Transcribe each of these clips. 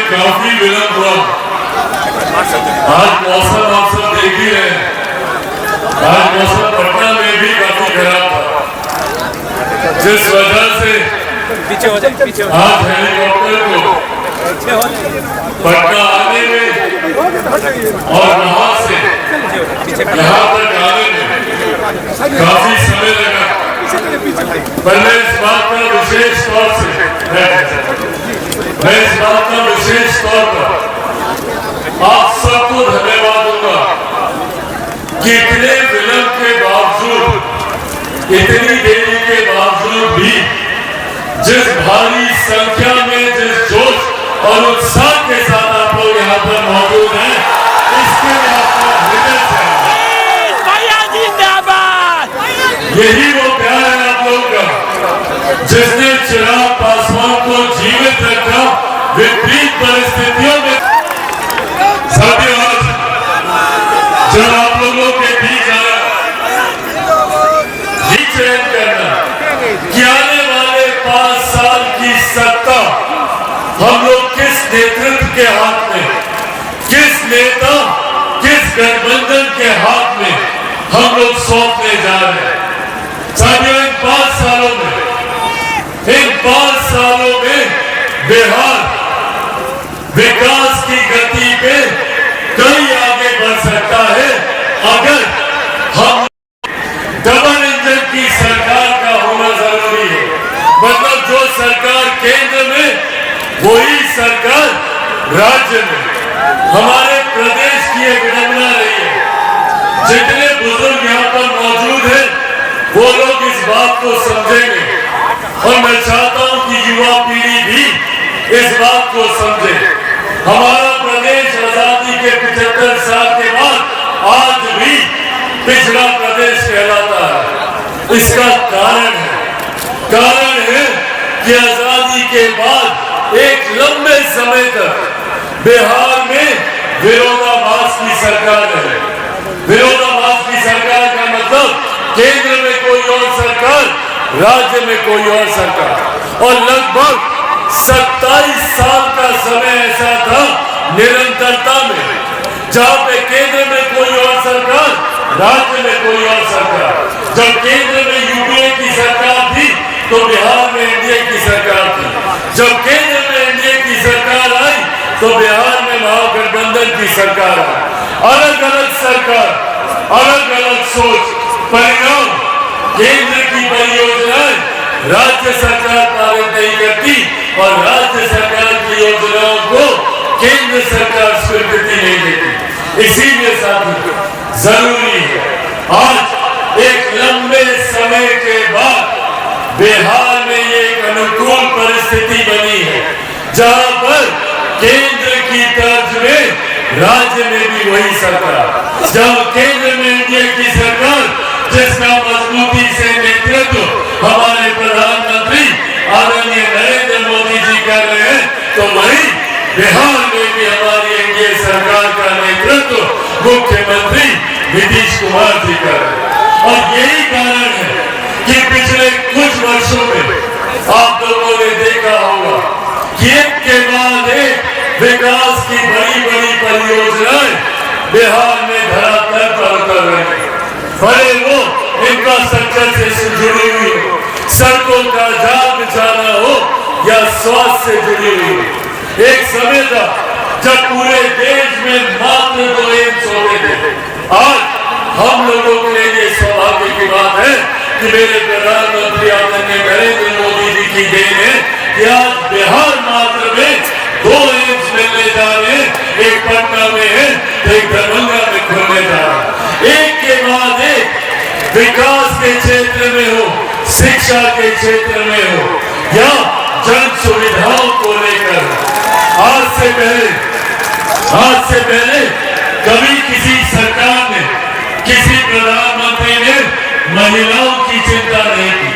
काफी विलंब हुआ। आज मौसम आप सब देख ही रहे हैं। आज मौसम पटना में भी काफी खराब था, जिस वजह से आज हेलीकॉप्टर को पटना आने में और वहां से यहाँ तक आने में काफी समय लगा। पहले इस बात का विशेष तौर से मैं इस बात का विशेष तौर पर आप सबको धन्यवाद दूंगा कि इतने विलंब के बावजूद, इतनी देरी के बावजूद भी जिस भारी संख्या में, जिस जोश और उत्साह के साथ आप लोग यहाँ पर मौजूद हैं, इसके लिए आपका हृदय से यही वो प्यार है आप लोगों का जिसने चिराग पासवान को जीवित रखा विपरीत परिस्थितियों में। साथियों, जब आप लोगों के बीच आया ये चयन करना कि आने वाले 5 साल की सत्ता हम लोग किस नेतृत्व के हाथ में, किस नेता, किस गठबंधन के हाथ में हम लोग सौंपने जा रहे हैं। साथियों, इन 5 सालों में बिहार विकास की गति पे कई आगे बढ़ सकता है अगर हम डबल इंजन की सरकार का होना जरूरी है। मतलब जो सरकार केंद्र में, वही सरकार राज्य में। हमारे प्रदेश की एक विडंबना रही है। जितने बुजुर्ग यहाँ पर मौजूद हैं वो लोग इस बात को समझेंगे और मैं चाहता हूं कि युवा पीढ़ी भी इस बात को समझे। हमारा प्रदेश आजादी के 75 साल के बाद आज भी पिछड़ा प्रदेश कहलाता है। इसका कारण है कि आजादी के बाद एक लंबे समय तक बिहार में विरोधाभास की सरकार है। विरोधाभास की सरकार का मतलब केंद्र में कोई और सरकार, राज्य में कोई और सरकार। और लगभग 27 साल का समय ऐसा था निरंतरता में, जहां पे केंद्र में कोई और सरकार, राज्य में कोई और सरकार। जब केंद्र में यूपीए की सरकार थी तो बिहार में एनडीए की सरकार थी। जब केंद्र में एनडीए की सरकार आई तो बिहार में महागठबंधन की सरकार आई। अलग अलग सरकार, अलग अलग सोच। परिणाम, केंद्र की परियोजनाएं राज्य सरकार पारित नहीं करती और राज्य सरकार की योजनाओं को केंद्र सरकार स्वीकृति नहीं देती। इसीलिए साथियों, जरूरी है आज एक लंबे समय के बाद बिहार में ये एक अनुकूल परिस्थिति बनी है जहां पर केंद्र की तर्ज में राज्य में भी वही सरकार, जब केंद्र में एनडीए की सरकार जिसका मजबूती से नेतृत्व हमारे प्रधानमंत्री आदरणीय नरेंद्र मोदी जी कर रहे हैं, तो वही बिहार में भी हमारी एनडीए सरकार का नेतृत्व मुख्यमंत्री नीतीश कुमार जी कर रहे हैं। और यही कारण है कि पिछले कुछ वर्षों में आप लोगों ने देखा होगा कि एक के बाद एक विकास की बड़ी बड़ी परियोजनाएं बिहार में धरातल पर उतर रही है। भले वो इंफ्रास्ट्रक्चर से जुड़ी हुई हो, सड़कों का जाल बिछाना हो या स्वास्थ्य से जुड़ी हुई हो। एक समय था जब पूरे देश में मात्र 2 एम्स होते थे। आज हम लोगों के लिए ये सौभाग्य की बात है कि मेरे प्रधानमंत्री आदरणीय नरेंद्र मोदी जी की देन है कि आज बिहार मात्र में 2 एम्स मिलने जा रहे हैं। एक पटना में है, एक दरभंगा में खुलने जा रहा है। एक के बाद एक विकास के क्षेत्र में हो, शिक्षा के क्षेत्र में हो या जन सुविधाओं को लेकर। आज से पहले कभी किसी सरकार ने, किसी प्रधानमंत्री ने महिलाओं की चिंता नहीं की।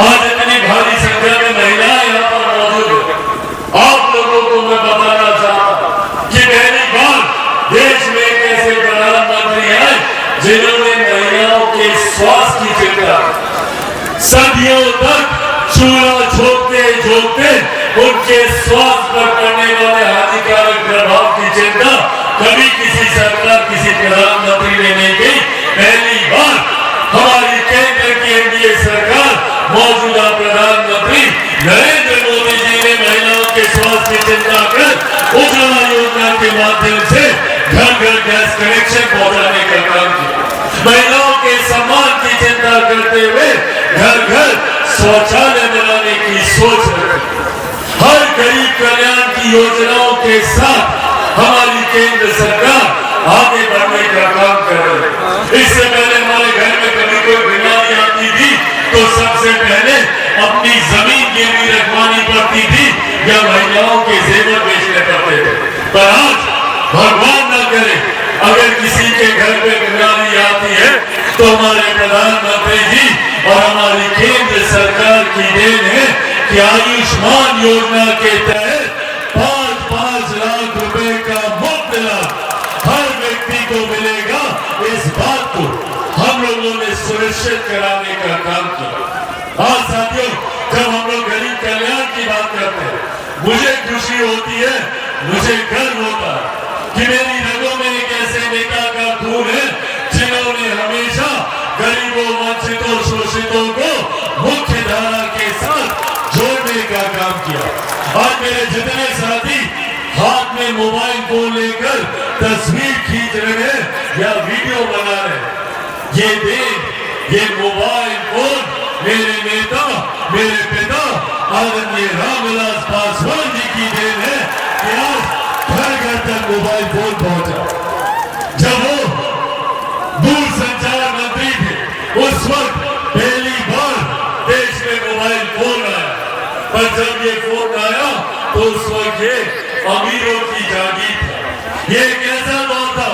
आज इतनी भारी संख्या में महिलाएं यहाँ पर मौजूद है। आप लोगों को मैं बताना चाहता हूं कि पहली बार देश में एक ऐसे प्रधानमंत्री आए जिन्होंने महिलाओं के स्वास्थ्य की चिंता। सदियों तक चूल्हा झोंकते उनके स्वास्थ्य पर पड़ने वाले हानिकारक चिंता कर उज्ज्वला योजना के माध्यम से घर घर गैस कनेक्शन पहुंचाने का काम किया। महिलाओं के सम्मान की चिंता करते हुए घर घर शौचालय बनाने की सोच रखी। हर गरीब कल्याण की योजनाओं के साथ हमारी केंद्र सरकार आगे बढ़ने का काम कर रही है। इससे पहले हमारे घर में कभी कोई बीमारी आती थी तो सबसे पहले अपनी जमीन गिरवी रखवानी पड़ती थी या महिलाओं के जेवर बेचने पड़ते थे। पर आज भगवान न करे अगर किसी के घर में बीमारी आती है तो हमारे प्रधानमंत्री जी और हमारी केंद्र सरकार की देन है कि आयुष्मान योजना के तहत 5-5 लाख रुपए का मुफ्त इलाज हर व्यक्ति को मिलेगा। इस बात को हम लोगों ने सुनिश्चित कराने का काम किया। आज साथियों, जब हम लोग गरीब कल्याण की बात करते हैं मुझे खुशी होती है, मुझे गर्व होता है कि मेरी रगों में एक ऐसे नेता का खून है जिन्होंने हमेशा गरीबों, वंचितों, शोषितों को मुख्य धारा के साथ जोड़ने का काम किया। आज मेरे जितने साथी हाथ में मोबाइल फोन लेकर तस्वीर खींच रहे हैं या वीडियो बना रहे हैं, ये मोबाइल फोन मेरे नेता, मेरे पिता आदरणीय रामविलास पासवान जी की देन है कि आज घर घर तक मोबाइल फोन पहुंचा। जब वो दूरसंचार मंत्री थे उस वक्त पहली बार देश में मोबाइल फोन आया, पर जब ये फोन आया तो उस वक्त ये अमीरों की जागीर था। ये एक ऐसा दौर था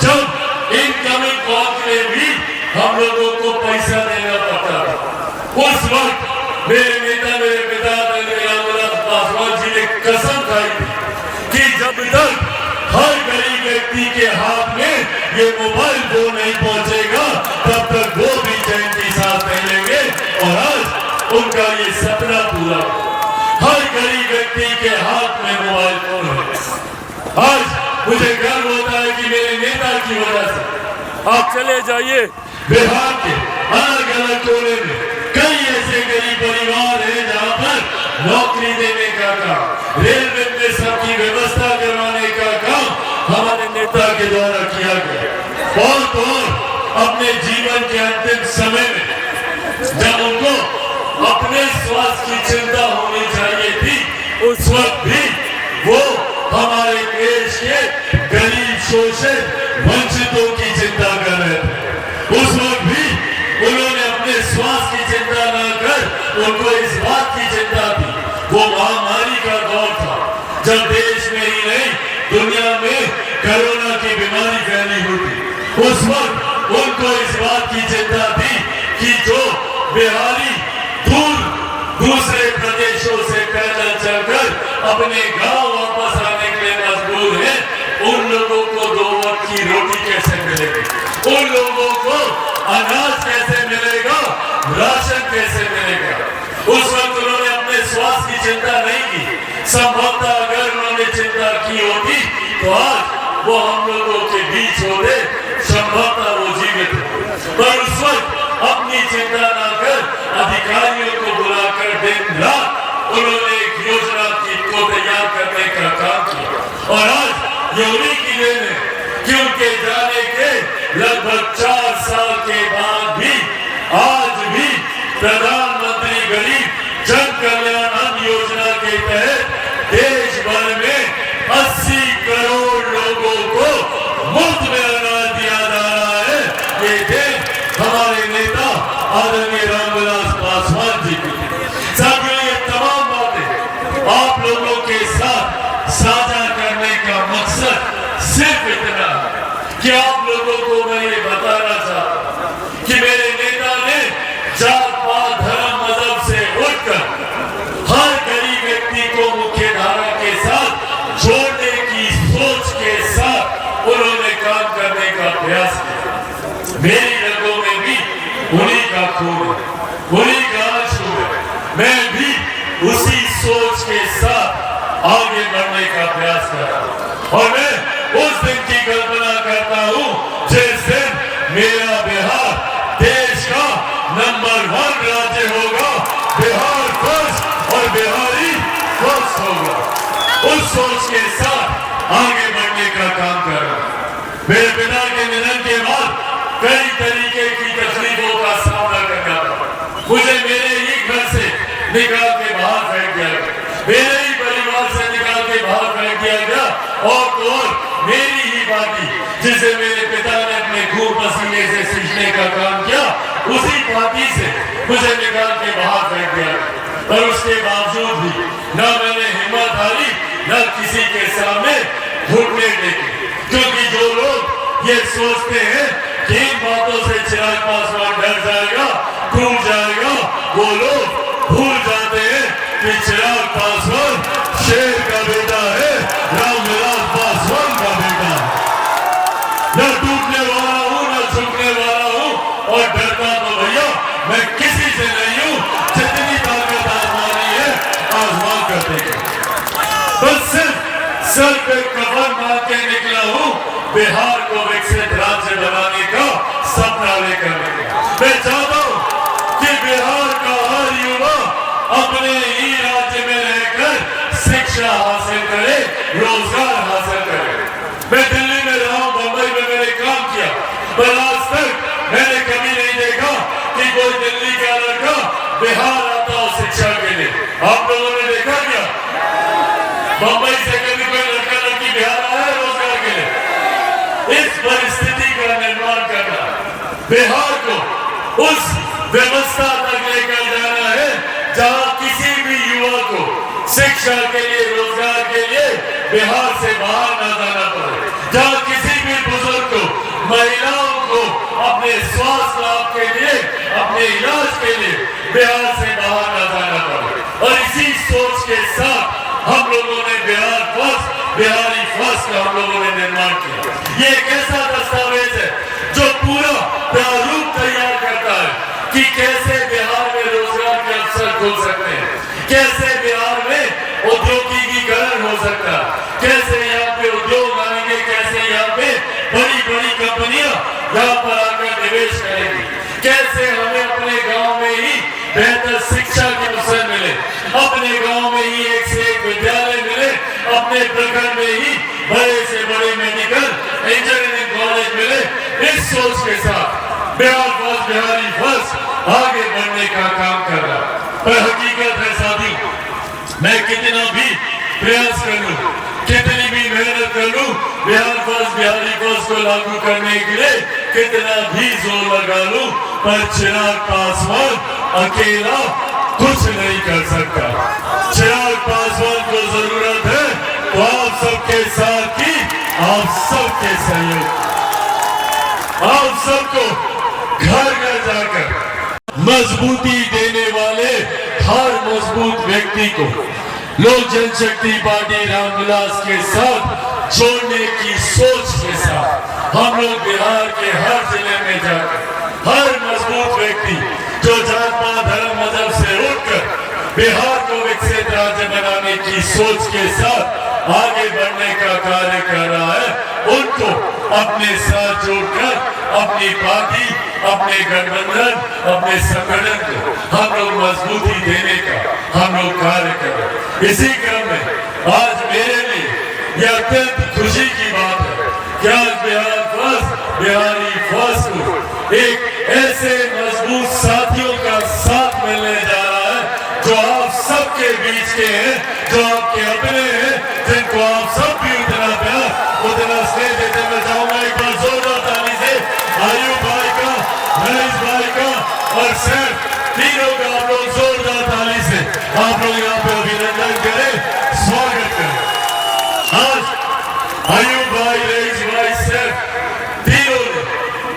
जब इनकमिंग कॉल के लिए भी हम लोगों को पैसा देना पड़ता था। उस वक्त मेरे नेता, मेरे पिता रामविलास पासवान जी ने कसम खाई थी कि जब तक हर गरीब व्यक्ति के हाथ में ये मोबाइल फोन नहीं पहुंचेगा तब तक वो भी चैन की सांस नहीं लेंगे। और आज उनका ये सपना पूरा हुआ। हर गरीब व्यक्ति के हाथ में मोबाइल फोन है। आज मुझे गर्व होता है कि मेरे नेता की वजह से आप चले जाइए बिहार के अलग अलग कोने में कई ऐसे गरीब परिवार हैं जहां पर नौकरी देने का काम, रेलवे में सबकी व्यवस्था करवाने का काम हमारे नेता के द्वारा किया गया। और अपने जीवन के अंतिम समय में जब उनको अपने स्वास्थ्य की चिंता होनी चाहिए थी उस वक्त भी वो हमारे देश के गरीब, शोषित, वंचितों की चिंता कर रहे थे। उस वक्त भी उन्होंने अपने स्वास्थ्य की चिंता न कर उनको इस बात की चिंता थी, वो महामारी का दौर था जब देश में ही नहीं दुनिया में कोरोना की बीमारी फैली हुई थी। उस वक्त उनको इस बात की चिंता थी कि जो बिहारी दूसरे प्रदेशों से पैदल चलकर अपने गांव वापस आने के लिए मजबूर हैं, उन लोगों को 2 वक्त की रोटी कैसे मिलेगी, उन लोगों को अनाज कैसे मिलेगा, राशन कैसे मिलेगा। उस वक्त उन्होंने अपने स्वास्थ्य की चिंता नहीं की। संभवतः अगर उन्होंने चिंता की होती तो आज वो हम लोगों के बीच होते, संभवतः वो जीवित होते। पर उस वक्त अपनी चिंता न कर अधिकारियों को बुलाकर दिन रात उन्होंने एक योजना को तैयार करने का काम किया। और आज ये उन्हीं की देन है कि उनके जाने के लगभग 4 साल के बाद भी आज भी प्रधानमंत्री गरीब जन कल्याण अन्न योजना के तहत देश भर में 80 करोड़ लोगों को मुफ्त में अनाज दिया जा रहा है। ये देन हमारे नेता आदरणीय रामविलास पासवान जी की। साथियों, ये तमाम बातें आप लोगों के साथ साझा करने का मकसद सिर्फ इतना है कि आप लोगों को मैं ये बताना चाहता हूं कि मेरे नेता ने जात पात धर्म मजहब से उठकर हर गरीब व्यक्ति को मुख्य धारा के साथ जोड़ने की सोच के साथ उन्होंने काम करने का प्रयास किया। मेरी रगों में भी उन्हीं का खून है, उन्हीं का आंसू है। मैं भी उसी सोच के साथ आगे बढ़ने का प्रयास कर रहा हूं और मैं उस दिन की कल्पना करता हूं जिस दिन मेरा बिहार देश का नंबर 1 राज्य होगा, बिहार फर्स्ट और बिहारी फर्स्ट होगा। उस सोच के साथ आगे बढ़ने का काम कर रहा हूं। मेरे पिता के निधन के बाद कई तरीके की तकलीफों का सामना करना पड़ा। मुझे मेरे ही घर से निकाल के बाहर फेंक दिया गया, मेरे ही परिवार से निकाल के बाहर फेंक दिया गया, और तो और मेरी ही पार्टी जिसे मेरे पिता ने अपने खून पसीने से सींचने का काम किया, उसी पार्टी से मुझे निकाल के बाहर फेंक दिया गया। और उसके बावजूद भी न मैंने हिम्मत हारी, न किसी के सामने घुटने टेके, क्योंकि जो लोग ये सोचते हैं कि इन बातों से चिराग पासवान डर जाएगा, टूट जाएगा, वो लोग भूल जाते हैं कि चिराग पासवान शेर का बेटा है, रामविलास पासवान का बेटा है। न टूटने वाला हूं, न झुकने वाला हूं, और डरता तो भैया मैं किसी से नहीं हूं। जितनी ताकत आजमानी है आजमा कर देगा। बस सिर्फ सर पे कफन बांध के निकला हूं, बिहार को विकसित राज्य बनाने का सपना लेकर निकला। मैं चाहता हूं कि बिहार का हर युवा अपने ही राज्य में रहकर शिक्षा हासिल करे, रोजगार हासिल करे। मैं दिल्ली में रहा हूं, मुंबई में मैंने काम किया, पर आज तक मैंने कभी नहीं देखा कि कोई दिल्ली का लड़का बिहार आता हो शिक्षा के लिए। आप लोगों ने देखा क्या? मुंबई से कभी कोई लड़का लड़की बिहार आया है रोजगार के लिए? इस परिस्थिति का निर्माण करना, बिहार को उस व्यवस्था तक लेकर जाना है जहां किसी भी युवा को शिक्षा के लिए, रोजगार के लिए बिहार से बाहर न जाना पड़े, जहां किसी भी बुजुर्ग को, महिलाओं को अपने स्वास्थ्य लाभ के लिए, अपने इलाज के लिए बिहार से बाहर न जाना पड़े। और इसी सोच के साथ हम लोगों ने बिहार फर्स्ट, बिहारी फर्स्ट का हम लोगों ने निर्माण किया। ये एक ऐसा दस्तावेज है जो पूरा प्रारूप तैयार करता है कि कैसे बिहार में रोजगार के अवसर खुल सकते हैं, कैसे बिहार में औद्योगिकीकरण हो सकता है, कैसे यहाँ पे उद्योग आएंगे, कैसे यहाँ पे बड़ी बड़ी कंपनियां यहाँ पर आकर निवेश करेंगी, कैसे हमें अपने गांव में ही बेहतर शिक्षा के अवसर मिले, अपने गांव में ही एक से एक विद्यालय मिले, अपने प्रखंड में ही बड़े से बड़े मेडिकल इंजीनियरिंग कॉलेज मिले। इस सोच के साथ बिहार फर्स्ट, बिहारी फर्स्ट आगे बढ़ने का काम कर रहा। पर हकीकत है साथियों, मैं कितना भी प्रयास कर लूं, कितनी भी मेहनत कर लूं, बिहार फर्स्ट, बिहारी फर्स्ट को लागू करने के लिए कितना भी जोर लगा लूं, पर चिराग पासवान अकेला कुछ नहीं कर सकता। चिराग पासवान को जरूरत है तो आप सबके साथ की, आप सबके सहयोग, आप सबको घर घर जाकर मजबूती देने वाले हर मजबूत व्यक्ति को लोक जनशक्ति पार्टी रामविलास के साथ जोड़ने की सोच के साथ हम लोग बिहार के हर जिले में जाकर हर मजबूत व्यक्ति जो जात पात धर्म मजहब से उठकर बिहार को विकसित राज्य बनाने की सोच के साथ आगे बढ़ने का कार्य कर रहा है, उनको अपने साथ जोड़कर अपनी पार्टी, अपने गठबंधन, अपने संगठन को हम लोग मजबूती देने का हम लोग कार्य कर रहे हैं। इसी क्रम में आज मेरे लिए यह अत्यंत खुशी की बात है कि आज बिहार फर्स्ट, बिहारी फर्स्ट को एक ऐसे मजबूत साथियों का साथ मिलने जा रहा है जो आप सबके बीच के हैं, जो आपके अपने हैं, जिनको आप सब भी उतना प्यार, उतना स्नेह देते। मैं चाहूंगा एक बार जोरदार ताली से आयुब भाई का, महेश भाई का और सर तीनों का आप लोग जोरदार ताली से आप लोग यहाँ पे अभिनंदन करें, स्वागत करें। आज आयुब भाई, रईस भाई, सर तीनों ने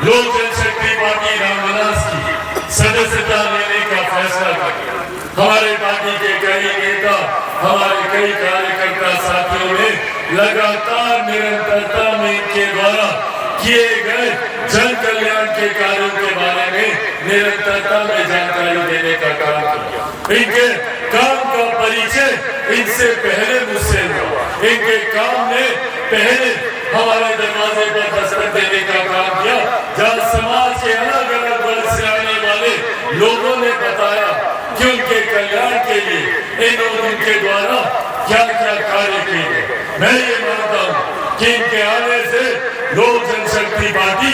लोक जनशक्ति पार्टी रामविलास की सदस्यता लेने का फैसला किया। हमारे पार्टी के कई नेता, हमारे कई कार्यकर्ता साथियों ने लगातार निरंतरता में इनके द्वारा किए गए जन कल्याण के कार्यों के बारे में निरंतरता में जानकारी देने का काम किया। इनके काम का परिचय इनसे पहले मुझसे हुआ। इनके काम ने पहले हमारे दरवाजे पर दस्तक देने का काम किया, जहाँ समाज के अलग अलग वर्ग से आने वाले लोगों ने बताया कि उनके कल्याण के लिए इन्होंने उनके द्वारा क्या क्या कार्य किए। मैं ये मानता हूँ कि इनके आने से लोक जनशक्ति पार्टी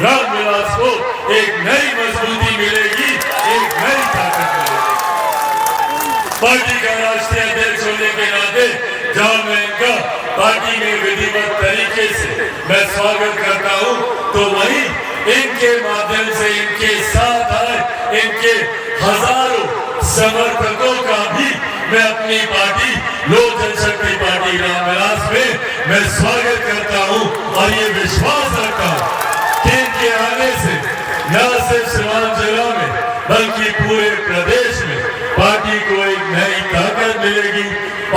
रामविलास को एक नई मजबूती मिलेगी, एक नई ताकत मिलेगी। पार्टी का राष्ट्रीय अध्यक्ष होने के नाते जहां मैं इनका पार्टी में विधिवत तरीके से मैं स्वागत करता हूं, तो वहीं इनके माध्यम से इनके साथ आए इनके हजारों समर्थकों का भी मैं अपनी पार्टी लोक जनशक्ति पार्टी रामविलास में मैं स्वागत करता हूं और ये विश्वास रखता हूं कि इनके आने से न सिर्फ सीवान जिला में बल्कि पूरे प्रदेश में पार्टी को एक नई ताकत मिलेगी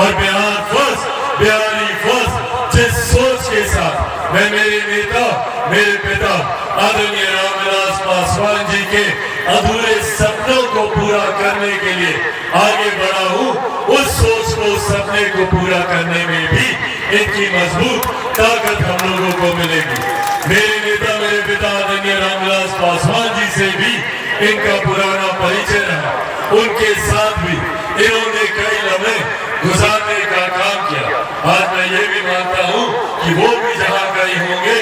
और बिहार फर्स्ट, बिहारी फर्स्ट जिस सोच के साथ मैं मेरे नेता, मेरे पिता आदरणीय रामविलास पासवान जी के अधूरे सपनों को पूरा करने के लिए आगे बढ़ा हूं, उस सोच को, सपने को पूरा करने में भी इनकी मजबूत ताकत हम लोगों को मिलेगी। मेरे नेता, मेरे पिता आदरणीय रामविलास पासवान जी से भी इनका पुराना परिचय रहा, उनके साथ भी इन्होंने कई लम्हे गुजारने का काम किया। आज मैं ये भी मानता हूँ कि वो भी जहाँ कहीं होंगे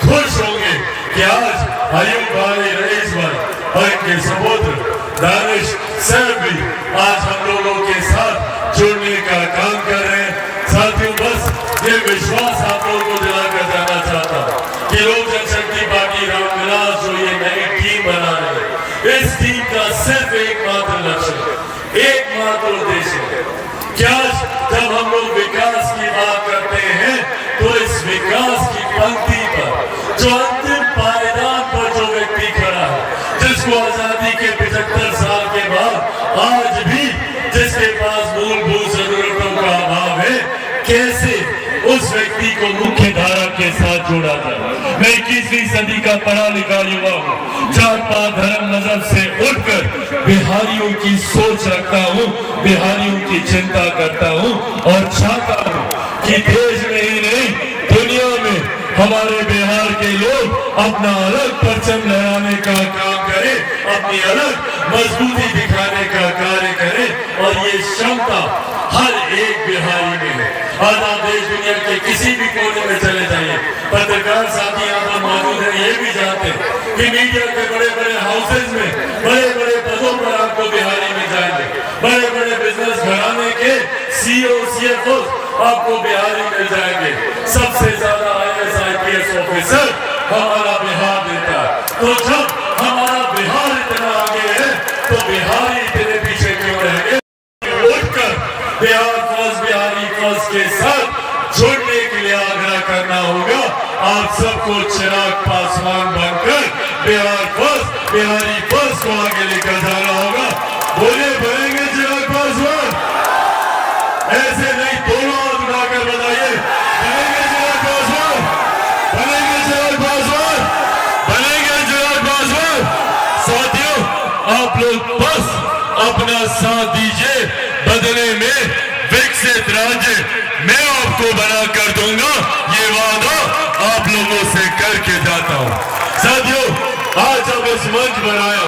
खुश होंगे कि आज अयूब भाई, रईस भाई और इनके सपुत्र दानिश सर भी आज हम लोगों के साथ जुड़ने का काम कर रहे हैं। साथियों, बस ये विश्वास आप लोगों को दिलाकर जाना चाहता हूँ कि लोक जनशक्ति पार्टी रामविलास जो ये नई टीम बना रही है, इस टीम का सिर्फ एकमात्र लक्ष्य, एकमात्र उद्देश्य है कि आज जब हम लोग विकास की बात करते हैं तो इस विकास की पंक्ति पर जो अंतिम पायदान पर जो व्यक्ति खड़ा है, जिसको आजादी के 75 साल के बाद आज भी जिसके पास मूलभूत जरूरतों का अभाव है, कैसे उस व्यक्ति को मुख्य धारा के साथ जोड़ा जाए। मैं 21वीं सदी का पढ़ा लिखा युवा हूँ, जात पात धर्म मजहब से उठकर बिहारियों की सोच रखता हूँ, बिहारियों की चिंता करता हूँ और चाहता हूँ कि देश में ही नहीं दुनिया में हमारे बिहार के लोग अपना अलग परचम लहराने का काम करें, अपनी अलग मजबूती दिखाने का कार्य करें और ये क्षमता हर एक बिहारी में है। आज आप देश दुनिया के किसी भी कोने में चले जाइए, पत्रकार साथी यहाँ पर मौजूद है, ये भी जानते हैं कि मीडिया के बड़े बड़े हाउसेज में बड़े बड़े पदों पर आपको बिहारी में जाएंगे, बड़े बड़े बिजनेस घराने के CEO, CFO आपको बिहारी मिल जाएंगे। सबसे ज्यादा IAS, IPS ऑफिसर हमारा बिहार देता है। तो जब हमारा बिहार इतना आगे है तो बिहारी इतने पीछे क्यों रहेंगे? उठकर बिहार फर्स्ट, बिहारी फर्स्ट के साथ जुड़ने के लिए आग्रह करना होगा। आप सबको चिराग पासवान बनकर बिहार फर्स्ट, बिहारी फर्स्ट को आगे लेकर जाना होगा। बोले बनेंगे चिराग पासवान? ऐसे नहीं, दोनों हाथ उठाकर बताइए, बनेंगे चिराग पासवान? बनेंगे चिराग पासवान? बनेंगे चिराग पासवान? साथियों, आप लोग बस अपना साथ दीजिए, बदले में विकसित राज्य मैं आपको बना कर दूंगा, ये वादा आप लोगों से करके जाता हूं। साथियों, आज जब इस मंच पर आया